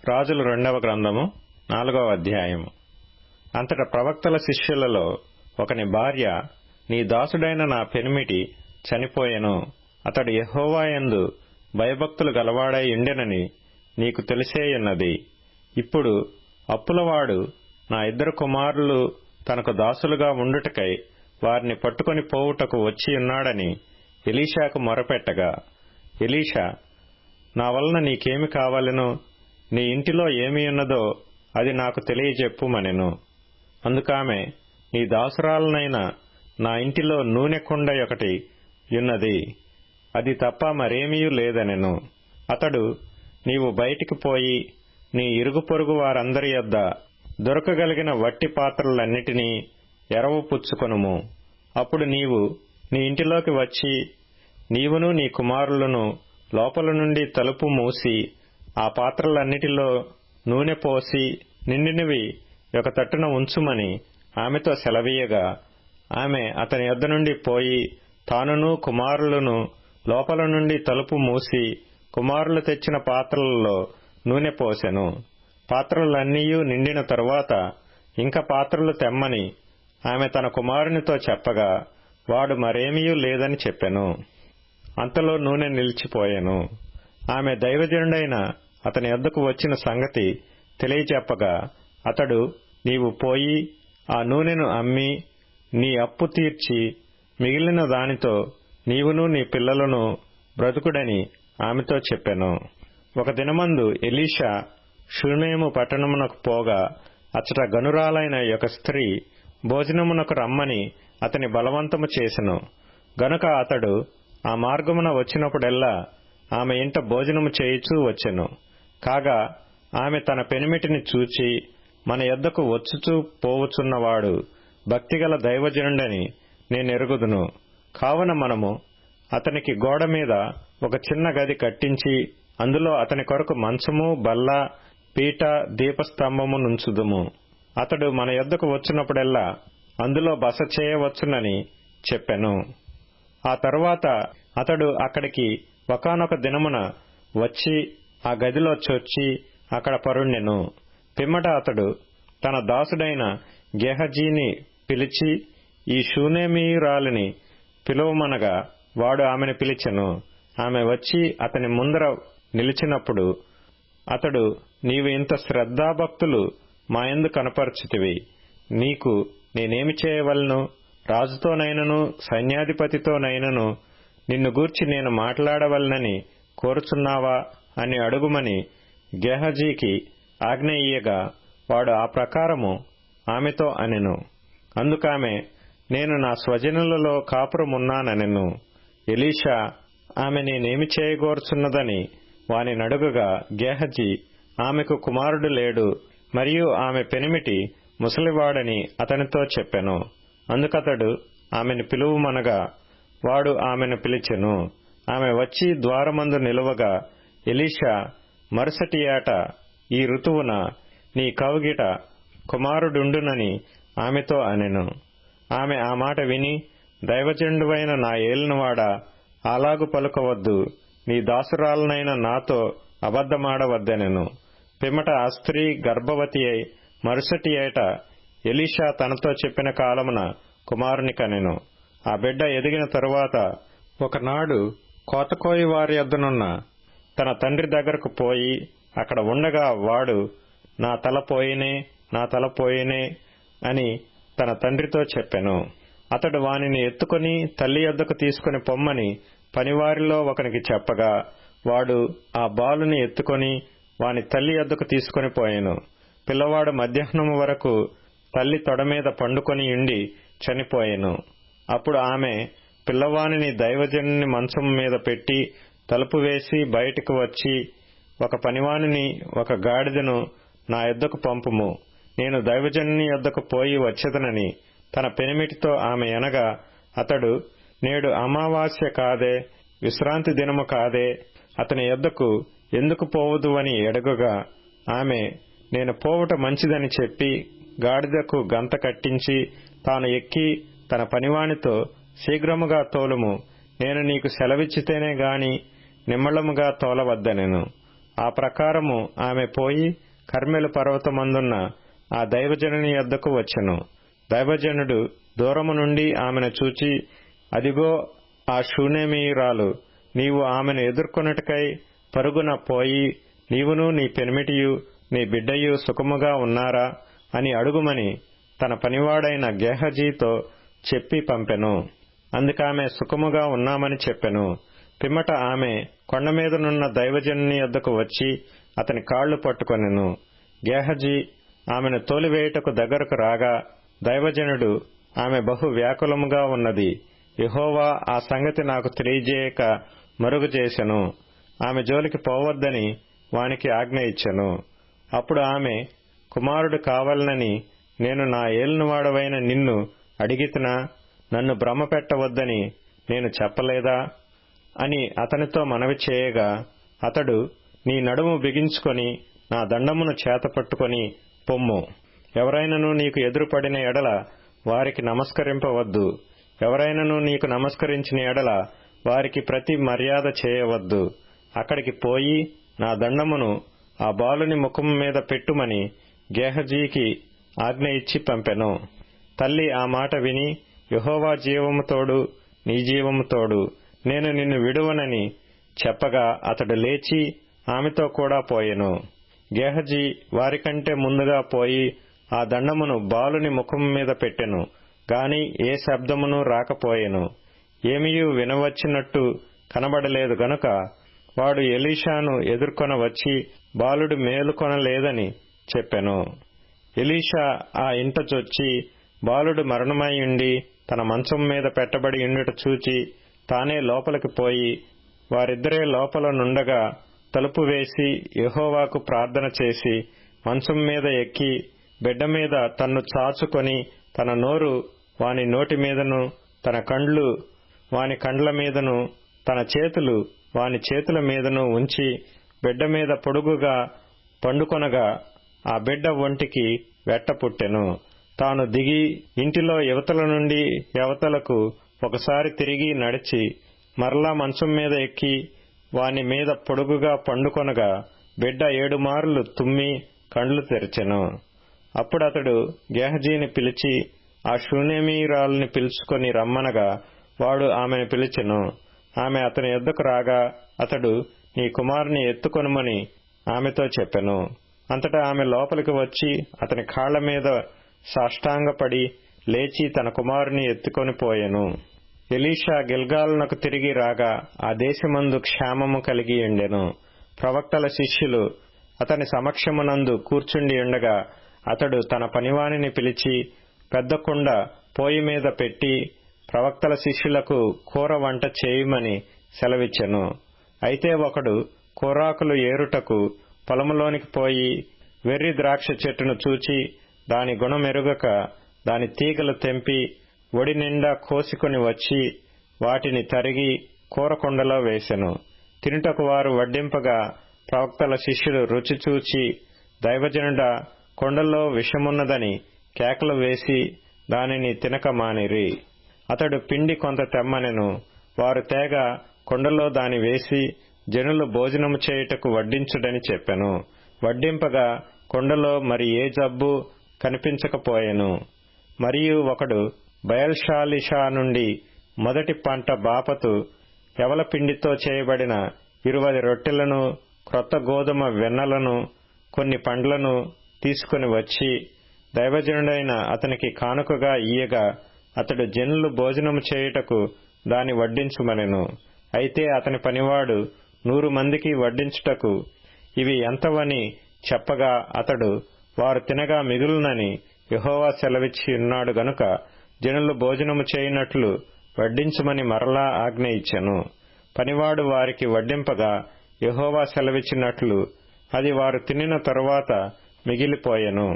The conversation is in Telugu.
రాజులు 2వ గ్రంథము 4వ అధ్యాయము. అంతట ప్రవక్తల శిష్యులలో ఒకని భార్య, నీ దాసుడైన నా పెనిమిటి చనిపోయెను, అతడు యెహోవా యందు భయభక్తులు గలవాడై ఉండెనని నీకు తెలిసేయున్నది. ఇప్పుడు అప్పులవాడు నా 2 కుమారులు తనకు దాసులుగా ఉండుటకై వారిని పట్టుకొని పోవుటకు వచ్చియున్నాడని ఎలీషాకు మొరపెట్టగా, ఎలీషా, నా వలన నీకేమి కావలెను? నీ ఇంటిలో ఏమియున్నదో అది నాకు తెలియజెప్పుమనెను. అందుకామె, నీ దాసురాలనైన నా ఇంటిలో నూనె కుండ ఒకటి యున్నది, అది తప్ప మరేమీ లేదనెను. అతడు, నీవు బయటికి పోయి నీ ఇరుగు పొరుగు వారందరి యొద్ద దొరకగలిగిన వట్టి పాత్రలన్నిటినీ ఎరవు పుచ్చుకొనుము. అప్పుడు నీవు నీ ఇంటిలోకి వచ్చి నీవును నీ కుమారులను లోపల నుండి తలుపు మూసి ఆ పాత్రలన్నిటిలో నూనె పోసి నిండినవి ఒక తట్టున ఉంచుమని ఆమెతో సెలవీయగా, ఆమె అతని యొద్ద నుండి పోయి తానును కుమారులను లోపల నుండి తలుపు మూసి కుమారులు తెచ్చిన పాత్రలలో నూనె పోసెను. పాత్రలన్నీయూ నిండిన తరువాత ఇంక పాత్రలు తెమ్మని ఆమె తన కుమారునితో చెప్పగా, వాడు మరేమీ లేదని చెప్పెను. అంతలో నూనె నిలిచిపోయెను. ఆమె దైవజనుడైన అతని యొద్దకు వచ్చిన సంగతి తెలియచెప్పగా, అతడు, నీవు పోయి ఆ నూనెను అమ్మి నీ అప్పు తీర్చి మిగిలిన దానితో నీవును నీ పిల్లలను బ్రతుకుడని ఆమెతో చెప్పెను. ఒక దినమందు ఎలీషా షూనేము పట్టణమునకు పోగా, అచ్చట గనురాలైన ఒక స్త్రీ భోజనమునకు రమ్మని అతని బలవంతము చేసెను. గనుక అతడు ఆ మార్గమున వచ్చినప్పుడెల్లా ఆమె ఇంట భోజనము చేయుచూ వచ్చెను. కాగా ఆమె తన పెనిమిటిని చూచి, మన యొద్దకు వచ్చుచూ పోవుచున్నవాడు భక్తిగల దైవజనుడని నేనెరుగుదును. కావున మనము అతనికి గోడ మీద ఒక చిన్న గది కట్టించి అందులో అతని కొరకు మంచము, బల్ల, పీట, దీపస్తంభము నుంచుదుము. అతడు మన యొద్దకు వచ్చినప్పుడెల్లా అందులో బస చేయవచ్చునని చెప్పెను. ఆ తరువాత అతడు అక్కడికి ఒకానొక దినమున వచ్చి ఆ గదిలో చొచ్చి అక్కడ పరుండెను. పిమ్మట అతడు తన దాసుడైన గేహజీని పిలిచి, ఈ షూనేమీయురాలిని పిలువమనగా వాడు ఆమెను పిలిచెను. ఆమె వచ్చి అతని ముందర నిలిచినప్పుడు అతడు, నీవు ఇంత శ్రద్ధాభక్తులు మాయందు కనపరచితివి, నీకు నేనేమి చేయవలను? రాజుతోనైనను సైన్యాధిపతితోనైనను నిన్ను గూర్చి నేను మాట్లాడవలనని కోరుచున్నావా అని అడుగుమని గేహజీకి ఆజ్ఞ ఇయ్యగా, వాడు ఆ ప్రకారము ఆమెతో అనెను. అందుకామె, నేను నా స్వజనులలో కాపురమున్నానెను. ఎలీషా ఆమె నేనేమి చేయగోరుచున్నదని వాని నడుగగా, గేహజీ, ఆమెకు కుమారుడు లేడు, మరియు ఆమె పెనిమిటి ముసలివాడని అతనితో చెప్పెను. అందుకతడు ఆమెను పిలువుమనగా వాడు ఆమెను పిలిచెను. ఆమె వచ్చి ద్వారమందు నిలువగా, ఎలీషా, మరుసటి ఏట ఈ ఋతువున నీ కౌగిట కుమారుడుండునని ఆమెతో అనెను. ఆమె ఆ మాట విని, దైవజనుడవైన నా ఏలినవాడా, అలాగు పలుకవద్దు, నీ దాసురాలనైన నాతో అబద్ధమాడవద్దనెను. పిమ్మట ఆ స్త్రీ గర్భవతి అయి మరుసటి ఏట ఎలీషా తనతో చెప్పిన కాలమున కుమారుని కనెను. ఆ బిడ్డ ఎదిగిన తరువాత ఒకనాడు కోతకోయి వారి యొద్దనున్న తన తండ్రి దగ్గరకు పోయి అక్కడ ఉండగా, వాడు, నా తల పోయినే అని తన తండ్రితో చెప్పెను. అతడు వానిని ఎత్తుకొని తల్లి యొద్దకు తీసుకుని పొమ్మని పనివారిలో ఒకనికి చెప్పగా, వాడు ఆ బాలుని ఎత్తుకొని వాని తల్లి యొద్దకు తీసుకుని పోయెను. పిల్లవాడు మధ్యాహ్నము వరకు తల్లి తొడమీద పండుకొని ఉండి చనిపోయెను. అప్పుడు ఆమె పిల్లవానిని దైవజనుని మంచం మీద పెట్టి తలుపు వేసి బయటకు వచ్చి, ఒక పనివానిని, ఒక గాడిదను నా యొద్దకు పంపుము, నేను దైవజనుని యొద్దకు పోయి వచ్చేదనని తన పెనిమిటితో ఆమె అనగా, అతడు, నేడు అమావాస్య కాదే, విశ్రాంతి దినము కాదే, అతని యొద్దకు ఎందుకు పోవదు అని అడుగగా, ఆమె, నేను పోవుట మంచిదని చెప్పి గాడిదకు గంత కట్టించి తాను ఎక్కి తన పనివానితో, శీఘ్రముగా తోలుము, నేను నీకు సెలవిచ్చితేనే గాని నిమ్మళముగా తోలవద్దనెను. ఆ ప్రకారము ఆమె పోయి కర్మెలు పర్వతమందున్న ఆ దైవజనుని యొద్దకు వచ్చెను. దైవజనుడు దూరము నుండి ఆమెను చూచి, అదిగో ఆ షూనేమీయురాలు, నీవు ఆమెను ఎదుర్కొనుటకై పరుగున పోయి నీవును నీ పెనిమిటియు నీ బిడ్డయు సుఖముగా ఉన్నారా అని అడుగుమని తన పనివాడైన గేహజీతో చెప్పి పంపెను. అందుకామె సుఖముగా ఉన్నామని చెప్పెను. పిమ్మట ఆమె కొండమీదనున్న దైవజనుని యొద్దకు వచ్చి అతని కాళ్లు పట్టుకొనెను. గేహజీ ఆమెను తోలివేయుటకు దగ్గరకు రాగా దైవజనుడు, ఆమె బహు వ్యాకులముగా ఉన్నది, యెహోవా ఆ సంగతి నాకు తెలియజేయక మరుగు చేసెను, ఆమె జోలికి పోవద్దని వానికి ఆజ్ఞ ఇచ్చెను. అప్పుడు ఆమె, కుమారుడు కావాలనని నేను నా ఏలినవాడవైన నిన్ను అడిగితినా? నన్ను భ్రమ పెట్టవద్దని నేను చెప్పలేదా అని అతనితో మనవి చేయగా, అతడు, నీ నడుము బిగించుకొని నా దండమును చేతపట్టుకొని పొమ్ము. ఎవరైనను నీకు ఎదురుపడిన ఎడల వారికి నమస్కరింపవద్దు. ఎవరైనను నీకు నమస్కరించిన ఎడల వారికి ప్రతి మర్యాద చేయవద్దు. అక్కడికి పోయి నా దండమును ఆ బాలుని ముఖము మీద పెట్టుమని గేహజీకి ఆజ్ఞ ఇచ్చి పంపెను. తల్లి ఆ మాట విని, యెహోవా జీవము తోడు, నీ జీవము తోడు, నేను నిన్ను విడువనని చెప్పగా అతడు లేచి ఆమెతో కూడా పోయెను. గేహజీ వారికంటే ముందుగా పోయి ఆ దండమును బాలుని ముఖము మీద పెట్టెను గాని ఏ శబ్దమును రాకపోయెను. ఏమియూ వినవచ్చినట్టు కనబడలేదు గనుక వాడు ఎలీషాను ఎదుర్కొన వచ్చి బాలుడు మేలుకొనలేదని చెప్పెను. ఎలీషా ఆ ఇంట చొచ్చి బాలుడు మరణమైయుండి తన మంచం మీద పెట్టబడి ఉండుట చూచి తానే లోపలికి పోయి వారిద్దరే లోపల నుండగా తలుపు వేసి యెహోవాకు ప్రార్థన చేసి మంచం మీద ఎక్కి బిడ్డ మీద తన్ను చాచుకొని తన నోరు వాని నోటి మీదను తన కండ్లు వాని కండ్ల మీదను తన చేతులు వాని చేతుల మీదను ఉంచి బిడ్డ మీద పొడుగుగా పండుకొనగా ఆ బిడ్డ ఒంటికి వెట్ట పుట్టెను. తాను దిగి ఇంటిలో యువతల నుండి యవతలకు ఒకసారి తిరిగి నడిచి మరలా మంచం మీద ఎక్కి వాని మీద పొడుగుగా పండుకొనగా బిడ్డ 7 మార్లు తుమ్మి కండ్లు తెరిచెను. అప్పుడతడు గేహజీని పిలిచి ఆ షూనేమీయురాలిని పిలుచుకొని రమ్మనగా వాడు ఆమెను పిలిచెను. ఆమె అతని యొద్దకు రాగా అతడు, నీ కుమారుని ఎత్తుకొనుమని ఆమెతో చెప్పెను. అంతటా ఆమె లోపలికి వచ్చి అతని కాళ్ల మీద సాష్టాంగపడి లేచి తన కుమారుని ఎత్తుకొని పోయెను. ఎలీషా గిల్గాలునకు తిరిగి రాగా ఆ దేశమందు క్షేమము కలిగి ఉండెను. ప్రవక్తల శిష్యులు అతని సమక్షమునందు కూర్చుండి ఉండగా అతడు తన పనివానిని పిలిచి పెద్ద కుండ పోయి మీద పెట్టి ప్రవక్తల శిష్యులకు కూర వంట చేయుమని సెలవిచ్చెను. అయితే ఒకడు కూరాకులు ఏరుటకు పొలములోనికి పోయి వెర్రి ద్రాక్ష చెట్టును చూచి దాని గుణమెరుగక దాని తీగలు తెంపి ఒడి నిండా కోసికొని వచ్చి వాటిని తరిగి కూరకుండలో వేసెను. తినుటకు వారు వడ్డింపగా ప్రవక్తల శిష్యులు రుచి చూచి, దైవజనుడా, కొండలో విషమున్నదని కేకలు వేసి దానిని తినక మానిరి. అతడు పిండి కొంత తెమ్మనెను. వారు తేగ కొండలో దాని వేసి జనులు భోజనము చేయుటకు వడ్డించుడని చెప్పెను. వడ్డింపగా కొండలో మరి ఏ జబ్బు కనిపించకపోయెను. మరియు ఒకడు బయల్షాలిషా నుండి మొదటి పంట బాపతు యవల పిండితో చేయబడిన 20 రొట్టెలను క్రొత్త గోధుమ వెన్నలను కొన్ని పండ్లను తీసుకుని వచ్చి దైవజనుడైన అతనికి కానుకగా ఇయ్యగా అతడు జనులు భోజనము చేయుటకు దాని వడ్డించుమనెను. అయితే అతని పనివాడు 100 మందికి వడ్డించుటకు ఇవి ఎంతవని చెప్పగా అతడు వారు తినగా మిగులునని యెహోవా సెలవిచ్చి ఉన్నాడు గనుక జనులు భోజనము చేయునట్లు వడ్డించుమని మరలా ఆజ్ఞ ఇచ్చెను. పనివాడు వారికి వడ్డింపగా యెహోవా సెలవిచ్చినట్లు అది వారు తినిన తరువాత మిగిలిపోయెను.